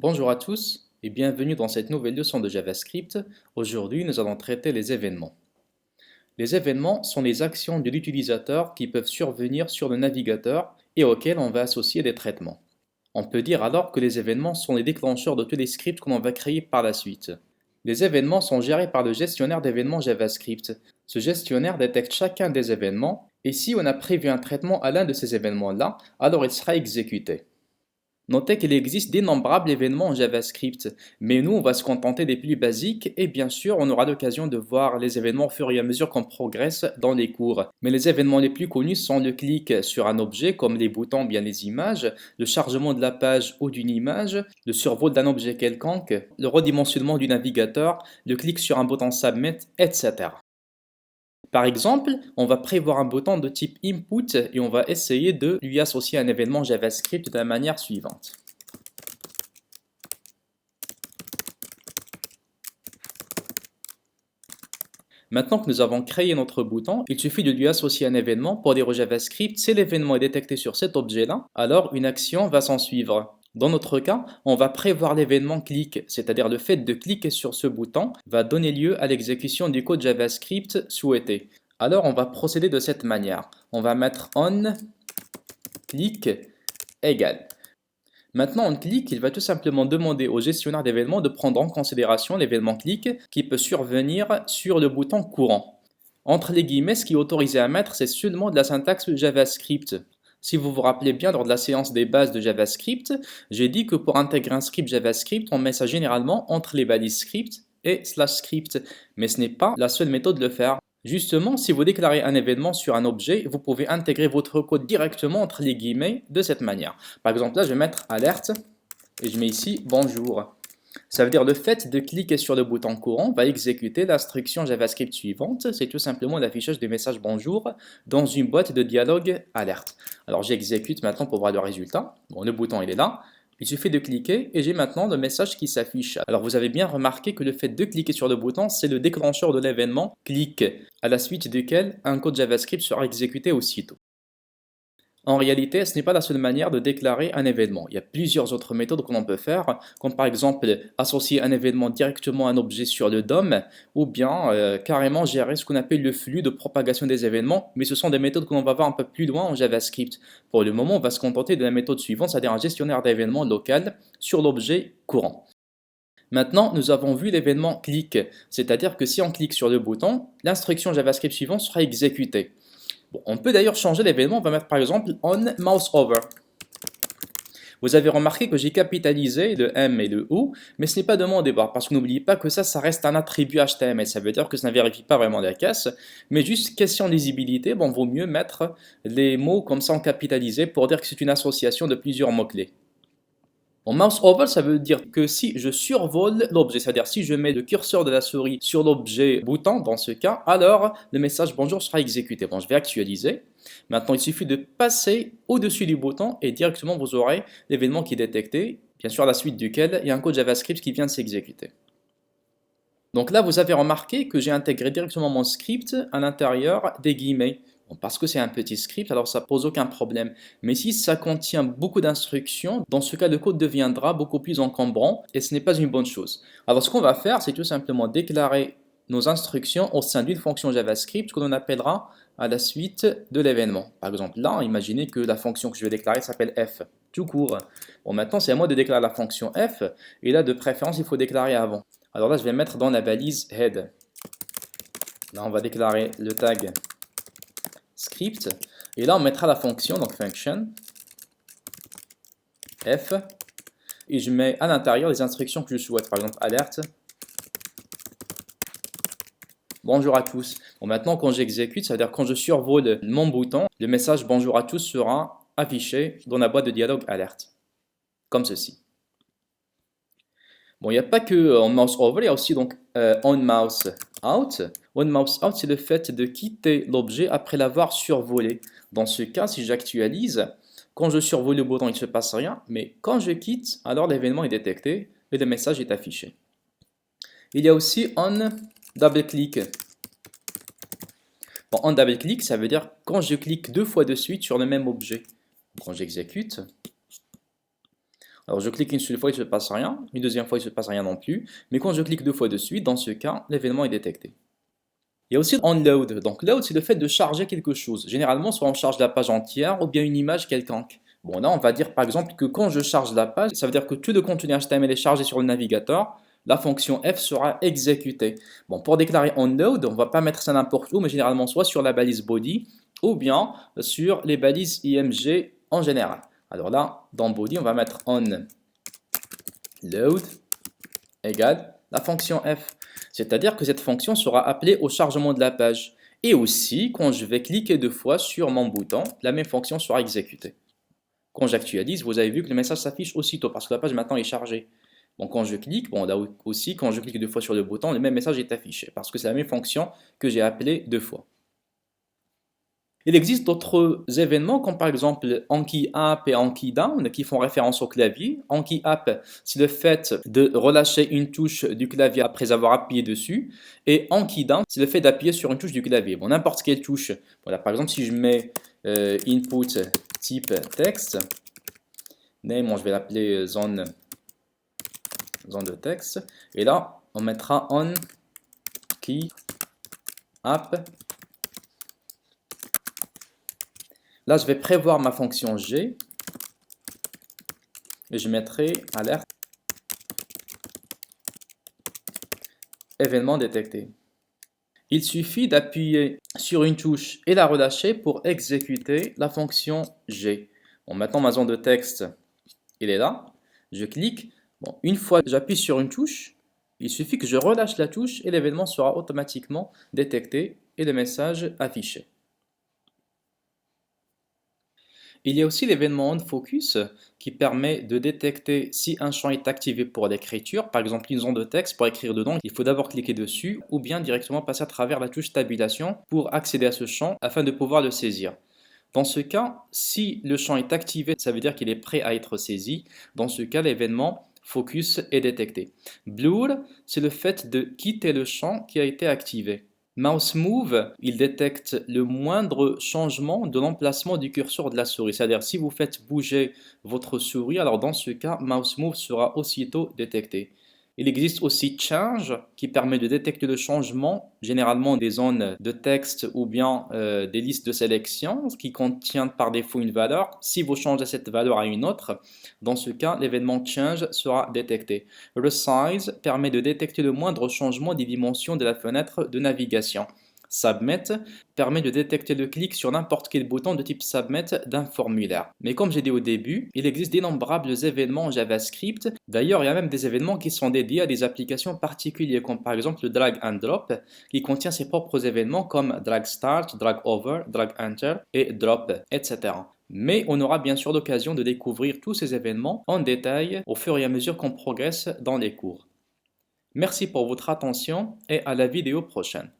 Bonjour à tous et bienvenue dans cette nouvelle leçon de JavaScript. Aujourd'hui, nous allons traiter les événements. Les événements sont les actions de l'utilisateur qui peuvent survenir sur le navigateur et auxquelles on va associer des traitements. On peut dire alors que les événements sont les déclencheurs de tous les scripts que l'on va créer par la suite. Les événements sont gérés par le gestionnaire d'événements JavaScript. Ce gestionnaire détecte chacun des événements et si on a prévu un traitement à l'un de ces événements-là, alors il sera exécuté. Notez qu'il existe d'innombrables événements en JavaScript, mais nous on va se contenter des plus basiques et bien sûr on aura l'occasion de voir les événements au fur et à mesure qu'on progresse dans les cours. Mais les événements les plus connus sont le clic sur un objet comme les boutons ou bien les images, le chargement de la page ou d'une image, le survol d'un objet quelconque, le redimensionnement du navigateur, le clic sur un bouton Submit, etc. Par exemple, on va prévoir un bouton de type input et on va essayer de lui associer un événement JavaScript de la manière suivante. Maintenant que nous avons créé notre bouton, il suffit de lui associer un événement pour dire au JavaScript si l'événement est détecté sur cet objet-là, alors une action va s'en suivre. Dans notre cas, on va prévoir l'événement click, c'est-à-dire le fait de cliquer sur ce bouton va donner lieu à l'exécution du code JavaScript souhaité. Alors on va procéder de cette manière. On va mettre on click égale. Maintenant, on click, il va tout simplement demander au gestionnaire d'événements de prendre en considération l'événement click qui peut survenir sur le bouton courant. Entre les guillemets, ce qui est autorisé à mettre, c'est seulement de la syntaxe JavaScript. Si vous vous rappelez bien, lors de la séance des bases de JavaScript, j'ai dit que pour intégrer un script JavaScript, on met ça généralement entre les balises script et /script, mais ce n'est pas la seule méthode de le faire. Justement, si vous déclarez un événement sur un objet, vous pouvez intégrer votre code directement entre les guillemets de cette manière. Par exemple, là, je vais mettre alerte et je mets ici bonjour. Ça veut dire le fait de cliquer sur le bouton courant va exécuter l'instruction JavaScript suivante, c'est tout simplement l'affichage du message bonjour dans une boîte de dialogue alerte. Alors j'exécute maintenant pour voir le résultat. Bon, le bouton il est là. Il suffit de cliquer et j'ai maintenant le message qui s'affiche. Alors vous avez bien remarqué que le fait de cliquer sur le bouton, c'est le déclencheur de l'événement click, à la suite duquel un code JavaScript sera exécuté aussitôt. En réalité, ce n'est pas la seule manière de déclarer un événement. Il y a plusieurs autres méthodes que l'on peut faire, comme par exemple associer un événement directement à un objet sur le DOM, ou bien carrément gérer ce qu'on appelle le flux de propagation des événements, mais ce sont des méthodes que l'on va voir un peu plus loin en JavaScript. Pour le moment, on va se contenter de la méthode suivante, c'est-à-dire un gestionnaire d'événements local sur l'objet courant. Maintenant, nous avons vu l'événement click, c'est-à-dire que si on clique sur le bouton, l'instruction JavaScript suivante sera exécutée. Bon, on peut d'ailleurs changer l'événement, on va mettre par exemple on mouse over. Vous avez remarqué que j'ai capitalisé le M et le O, mais ce n'est pas demandé parce que n'oubliez pas que ça reste un attribut HTML, ça veut dire que ça ne vérifie pas vraiment la caisse, mais juste question de lisibilité, bon, vaut mieux mettre les mots comme ça en capitalisé pour dire que c'est une association de plusieurs mots-clés. En mouse over, ça veut dire que si je survole l'objet, c'est-à-dire si je mets le curseur de la souris sur l'objet bouton, dans ce cas, alors le message bonjour sera exécuté. Bon, je vais actualiser. Maintenant, il suffit de passer au-dessus du bouton et directement vous aurez l'événement qui est détecté, bien sûr à la suite duquel il y a un code JavaScript qui vient de s'exécuter. Donc là, vous avez remarqué que j'ai intégré directement mon script à l'intérieur des guillemets. Bon, parce que c'est un petit script, alors ça pose aucun problème. Mais si ça contient beaucoup d'instructions, dans ce cas, le code deviendra beaucoup plus encombrant et ce n'est pas une bonne chose. Alors ce qu'on va faire, c'est tout simplement déclarer nos instructions au sein d'une fonction JavaScript que l'on appellera à la suite de l'événement. Par exemple, là, imaginez que la fonction que je vais déclarer s'appelle f, tout court. Bon, maintenant, c'est à moi de déclarer la fonction f, et là, de préférence, il faut déclarer avant. Alors là, je vais mettre dans la balise head. Là, on va déclarer le tag script. Et là, on mettra la fonction, donc function, f. Et je mets à l'intérieur les instructions que je souhaite. Par exemple, alerte. Bonjour à tous. Bon, maintenant, quand j'exécute, ça veut dire quand je survole mon bouton, le message bonjour à tous sera affiché dans la boîte de dialogue alerte. Comme ceci. Bon, il n'y a pas que on mouse over, il y a aussi donc on mouse out. On mouse out, c'est le fait de quitter l'objet après l'avoir survolé. Dans ce cas, si j'actualise, quand je survole le bouton, il ne se passe rien, mais quand je quitte, alors l'événement est détecté et le message est affiché. Il y a aussi on double click. Bon, on double click, ça veut dire quand je clique deux fois de suite sur le même objet. Quand j'exécute, Alors je clique une seule fois, il ne se passe rien, une deuxième fois, il ne se passe rien non plus, mais quand je clique deux fois de suite, dans ce cas, l'événement est détecté. Il y a aussi onload. Donc load, c'est le fait de charger quelque chose. Généralement, soit on charge la page entière ou bien une image quelconque. Bon, là, on va dire par exemple que quand je charge la page, ça veut dire que tout le contenu HTML est chargé sur le navigateur, la fonction F sera exécutée. Bon, pour déclarer onload, on ne va pas mettre ça n'importe où, mais généralement soit sur la balise body ou bien sur les balises IMG en général. Alors là, dans body, on va mettre onload égale la fonction F. C'est-à-dire que cette fonction sera appelée au chargement de la page. Et aussi, quand je vais cliquer deux fois sur mon bouton, la même fonction sera exécutée. Quand j'actualise, vous avez vu que le message s'affiche aussitôt parce que la page maintenant est chargée. Bon, quand je clique, bon, là aussi, quand je clique deux fois sur le bouton, le même message est affiché parce que c'est la même fonction que j'ai appelée deux fois. Il existe d'autres événements comme par exemple Anki Up et Anki Down qui font référence au clavier. Anki Up, c'est le fait de relâcher une touche du clavier après avoir appuyé dessus. Et Anki Down, c'est le fait d'appuyer sur une touche du clavier. Bon, n'importe quelle touche. Voilà, par exemple, si je mets input type texte, name, bon, je vais l'appeler zone de texte. Et là, on mettra on key up. Là, je vais prévoir ma fonction G et je mettrai alerte événement détecté. Il suffit d'appuyer sur une touche et la relâcher pour exécuter la fonction G. Bon, maintenant, ma zone de texte, il est là. Je clique. Bon, une fois que j'appuie sur une touche, il suffit que je relâche la touche et l'événement sera automatiquement détecté et le message affiché. Il y a aussi l'événement onFocus qui permet de détecter si un champ est activé pour l'écriture, par exemple une zone de texte pour écrire dedans, il faut d'abord cliquer dessus ou bien directement passer à travers la touche tabulation pour accéder à ce champ afin de pouvoir le saisir. Dans ce cas, si le champ est activé, ça veut dire qu'il est prêt à être saisi. Dans ce cas, l'événement focus est détecté. Blur, c'est le fait de quitter le champ qui a été activé. Mouse Move, il détecte le moindre changement de l'emplacement du curseur de la souris. C'est-à-dire si vous faites bouger votre souris, alors dans ce cas, Mouse Move sera aussitôt détecté. Il existe aussi Change qui permet de détecter le changement, généralement des zones de texte ou bien des listes de sélection qui contiennent par défaut une valeur. Si vous changez cette valeur à une autre, dans ce cas, l'événement Change sera détecté. Resize permet de détecter le moindre changement des dimensions de la fenêtre de navigation. Submit permet de détecter le clic sur n'importe quel bouton de type Submit d'un formulaire. Mais comme j'ai dit au début, il existe d'innombrables événements en JavaScript. D'ailleurs, il y a même des événements qui sont dédiés à des applications particulières, comme par exemple le drag and drop, qui contient ses propres événements comme drag start, drag over, drag enter et drop, etc. Mais on aura bien sûr l'occasion de découvrir tous ces événements en détail au fur et à mesure qu'on progresse dans les cours. Merci pour votre attention et à la vidéo prochaine.